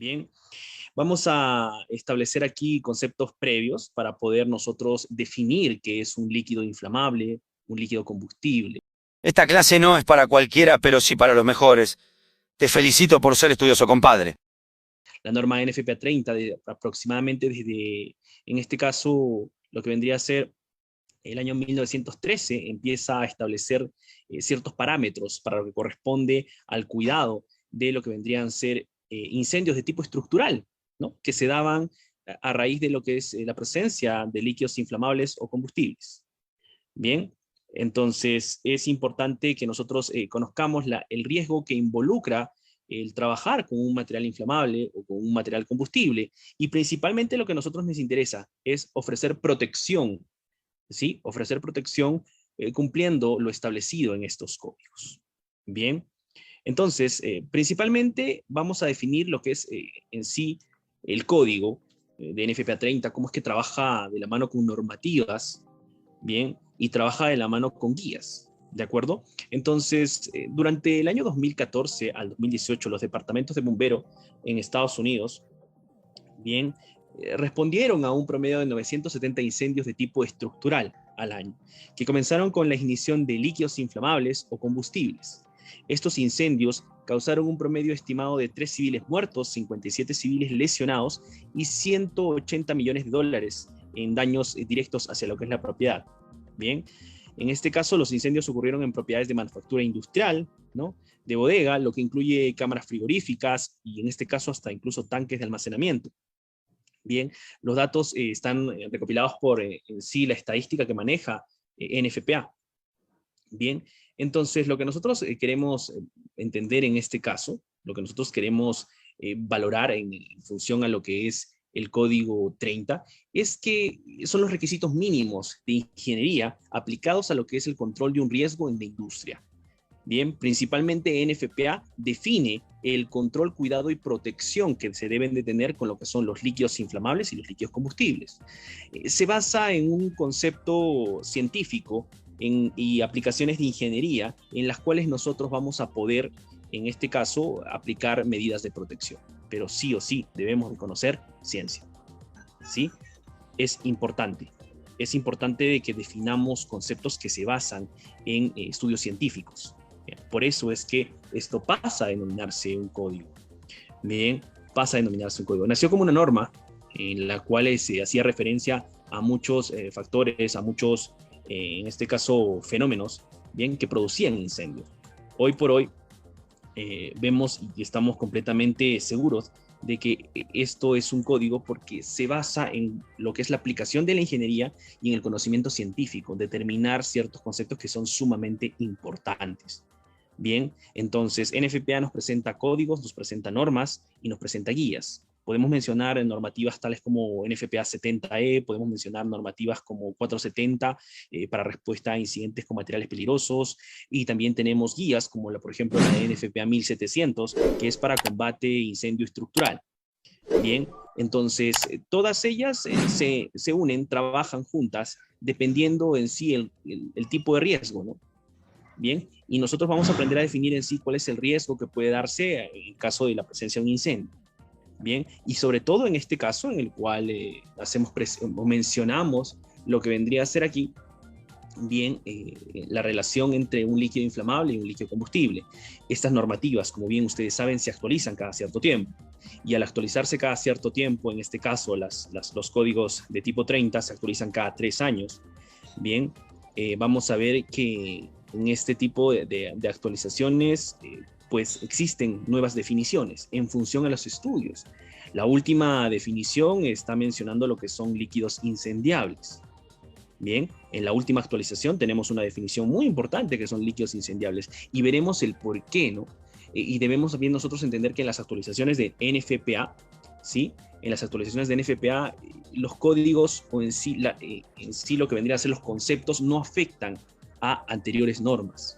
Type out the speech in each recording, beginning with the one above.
Bien, vamos a establecer aquí conceptos previos para poder nosotros definir qué es un líquido inflamable, un líquido combustible. Esta clase no es para cualquiera, pero sí para los mejores. Te felicito por ser estudioso, compadre. La norma NFPA 30, aproximadamente desde, en este caso, lo que vendría a ser el año 1913, empieza a establecer ciertos parámetros para lo que corresponde al cuidado de lo que vendrían a ser incendios de tipo estructural, ¿no? Que se daban a raíz de lo que es la presencia de líquidos inflamables o combustibles. Bien, entonces es importante que nosotros conozcamos el riesgo que involucra el trabajar con un material inflamable o con un material combustible, y principalmente lo que a nosotros nos interesa es ofrecer protección, ¿sí? Ofrecer protección cumpliendo lo establecido en estos códigos. Bien, entonces, principalmente vamos a definir lo que es en sí el código de NFPA 30, cómo es que trabaja de la mano con normativas, bien, y trabaja de la mano con guías, ¿de acuerdo? Entonces, durante el año 2014 al 2018, los departamentos de bomberos en Estados Unidos, bien, respondieron a un promedio de 970 incendios de tipo estructural al año, que comenzaron con la ignición de líquidos inflamables o combustibles. Estos incendios causaron un promedio estimado de 3 civiles muertos, 57 civiles lesionados y 180 millones de dólares en daños directos hacia lo que es la propiedad. Bien, en este caso los incendios ocurrieron en propiedades de manufactura industrial, ¿no? De bodega, lo que incluye cámaras frigoríficas y en este caso hasta incluso tanques de almacenamiento. Bien, los datos están recopilados por en sí la estadística que maneja NFPA. Bien, entonces lo que nosotros queremos entender en este caso, lo que nosotros queremos valorar en función a lo que es el código 30, es que son los requisitos mínimos de ingeniería aplicados a lo que es el control de un riesgo en la industria. Bien, principalmente NFPA define el control, cuidado y protección que se deben de tener con lo que son los líquidos inflamables y los líquidos combustibles. Se basa en un concepto científico y aplicaciones de ingeniería en las cuales nosotros vamos a poder, en este caso, aplicar medidas de protección. Pero sí o sí debemos de conocer ciencia. ¿Sí? Es importante. Es importante de que definamos conceptos que se basan en estudios científicos. Por eso es que esto pasa a denominarse un código. Bien, pasa a denominarse un código. Nació como una norma en la cual se hacía referencia a muchos factores, a muchos, en este caso, fenómenos, bien, que producían incendios. Hoy por hoy vemos y estamos completamente seguros de que esto es un código porque se basa en lo que es la aplicación de la ingeniería y en el conocimiento científico, determinar ciertos conceptos que son sumamente importantes. Bien, entonces NFPA nos presenta códigos, nos presenta normas y nos presenta guías. Podemos mencionar normativas tales como NFPA 70E, podemos mencionar normativas como 470 para respuesta a incidentes con materiales peligrosos, y también tenemos guías como por ejemplo la NFPA 1700, que es para combate e incendio estructural. Bien, entonces todas ellas se unen, trabajan juntas, dependiendo en sí el tipo de riesgo, ¿no? Bien, y nosotros vamos a aprender a definir en sí cuál es el riesgo que puede darse en caso de la presencia de un incendio. Bien, y sobre todo en este caso en el cual mencionamos lo que vendría a ser aquí, bien, la relación entre un líquido inflamable y un líquido combustible. Estas normativas, como bien ustedes saben, se actualizan cada cierto tiempo. Y al actualizarse cada cierto tiempo, en este caso los códigos de tipo 30 se actualizan cada 3 años. Bien, vamos a ver que en este tipo de actualizaciones, pues existen nuevas definiciones en función a los estudios. La última definición está mencionando lo que son líquidos incendiables. Bien, en la última actualización tenemos una definición muy importante que son líquidos incendiables y veremos el por qué, ¿no? Y debemos también nosotros entender que en las actualizaciones de NFPA, ¿sí? En las actualizaciones de NFPA, los códigos o en sí lo que vendría a ser los conceptos no afectan a anteriores normas,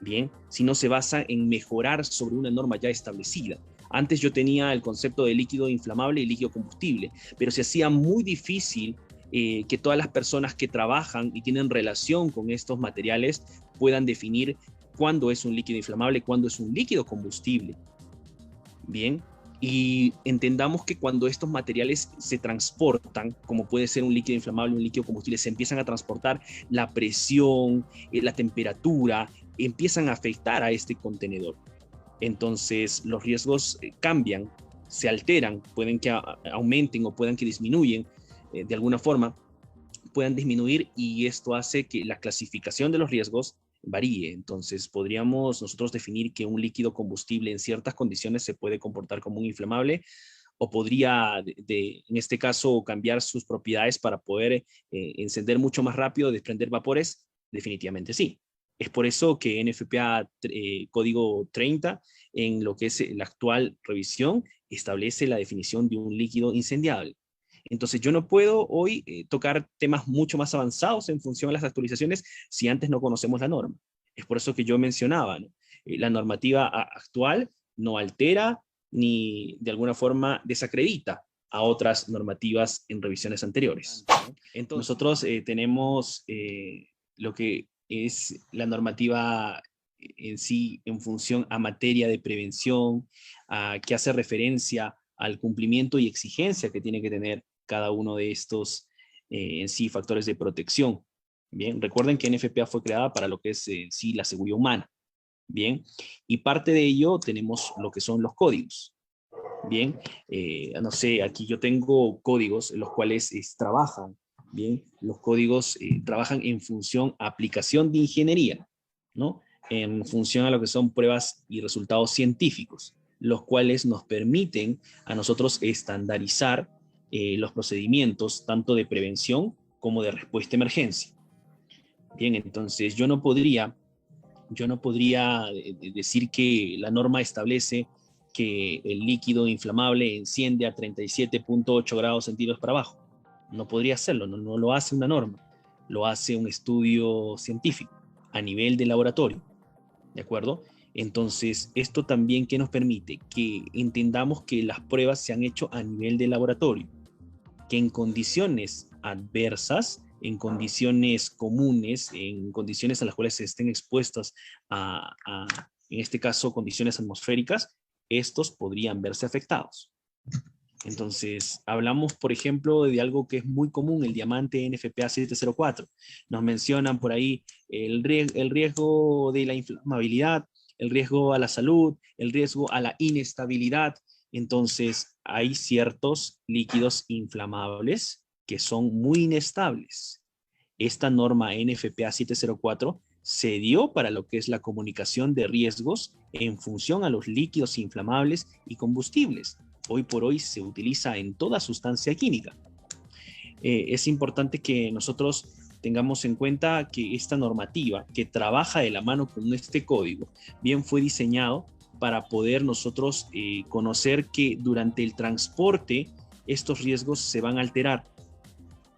bien, sino se basa en mejorar sobre una norma ya establecida. Antes yo tenía el concepto de líquido inflamable y líquido combustible, pero se hacía muy difícil que todas las personas que trabajan y tienen relación con estos materiales puedan definir cuándo es un líquido inflamable, cuándo es un líquido combustible. Bien, Y entendamos que cuando estos materiales se transportan, como puede ser un líquido inflamable, un líquido combustible, se empiezan a transportar, la presión, la temperatura, empiezan a afectar a este contenedor. Entonces los riesgos cambian, se alteran, pueden que aumenten o puedan que disminuyen de alguna forma, puedan disminuir, y esto hace que la clasificación de los riesgos varíe. Entonces podríamos nosotros definir que un líquido combustible en ciertas condiciones se puede comportar como un inflamable, o podría en este caso cambiar sus propiedades para poder encender mucho más rápido, desprender vapores. Definitivamente sí. Es por eso que NFPA código 30, en lo que es la actual revisión, establece la definición de un líquido incendiable. Entonces yo no puedo hoy tocar temas mucho más avanzados en función de las actualizaciones si antes no conocemos la norma. Es por eso que yo mencionaba, ¿no? La normativa actual no altera ni de alguna forma desacredita a otras normativas en revisiones anteriores, ¿no? Entonces nosotros tenemos lo que es la normativa en sí en función a materia de prevención, que hace referencia al cumplimiento y exigencia que tiene que tener cada uno de estos en sí factores de protección. Bien, recuerden que NFPA fue creada para lo que es en sí la seguridad humana. Bien, y parte de ello tenemos lo que son los códigos. Bien, no sé, aquí yo tengo códigos en los cuales trabajan. Bien, los códigos trabajan en función a aplicación de ingeniería, ¿no? En función a lo que son pruebas y resultados científicos, los cuales nos permiten a nosotros estandarizar los procedimientos tanto de prevención como de respuesta a emergencia. Bien, entonces yo no podría decir que la norma establece que el líquido inflamable enciende a 37.8 grados centígrados para abajo. No podría hacerlo, no lo hace una norma, lo hace un estudio científico a nivel de laboratorio, ¿de acuerdo? Entonces, esto también que nos permite que entendamos que las pruebas se han hecho a nivel de laboratorio, que en condiciones adversas, en condiciones comunes, en condiciones a las cuales se estén expuestas en este caso, condiciones atmosféricas, estos podrían verse afectados. Entonces, hablamos, por ejemplo, de algo que es muy común, el diamante NFPA 704. Nos mencionan por ahí el riesgo de la inflamabilidad, el riesgo a la salud, el riesgo a la inestabilidad. Entonces, hay ciertos líquidos inflamables que son muy inestables. Esta norma NFPA 704 se dio para lo que es la comunicación de riesgos en función a los líquidos inflamables y combustibles. Hoy por hoy se utiliza en toda sustancia química. Es importante que nosotros tengamos en cuenta que esta normativa, que trabaja de la mano con este código, bien fue diseñado para poder nosotros conocer que durante el transporte estos riesgos se van a alterar.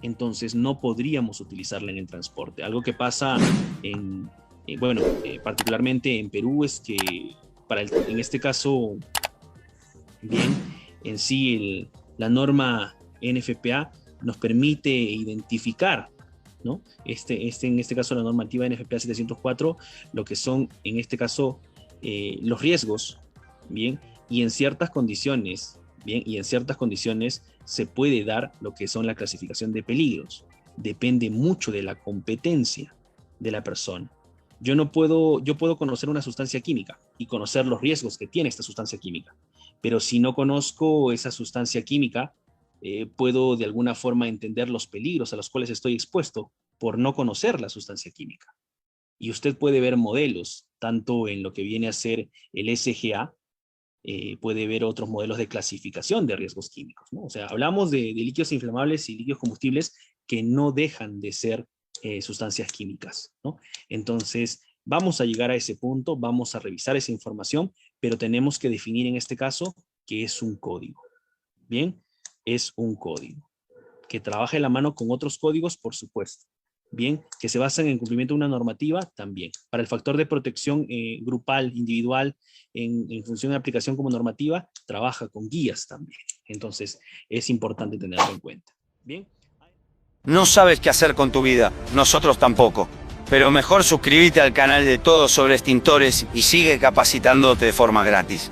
Entonces no podríamos utilizarla en el transporte. Algo que pasa particularmente en Perú es que en este caso, bien, en sí la norma NFPA nos permite identificar, ¿no? En este caso la normativa NFPA 704, lo que son en este caso los riesgos, bien, y en ciertas condiciones, se puede dar lo que son la clasificación de peligros. Depende mucho de la competencia de la persona. Yo puedo conocer una sustancia química y conocer los riesgos que tiene esta sustancia química, pero si no conozco esa sustancia química, puedo de alguna forma entender los peligros a los cuales estoy expuesto por no conocer la sustancia química. Y usted puede ver modelos, tanto en lo que viene a ser el SGA, puede ver otros modelos de clasificación de riesgos químicos, ¿no? O sea, hablamos de líquidos inflamables y líquidos combustibles que no dejan de ser sustancias químicas, ¿no? Entonces, vamos a llegar a ese punto, vamos a revisar esa información, pero tenemos que definir en este caso que es un código. Bien, es un código que trabaja de la mano con otros códigos, por supuesto. Bien, que se basan en el cumplimiento de una normativa también. Para el factor de protección grupal, individual, en función de aplicación como normativa, trabaja con guías también. Entonces, es importante tenerlo en cuenta. Bien. No sabes qué hacer con tu vida, nosotros tampoco. Pero mejor suscríbete al canal de Todo sobre Extintores y sigue capacitándote de forma gratis.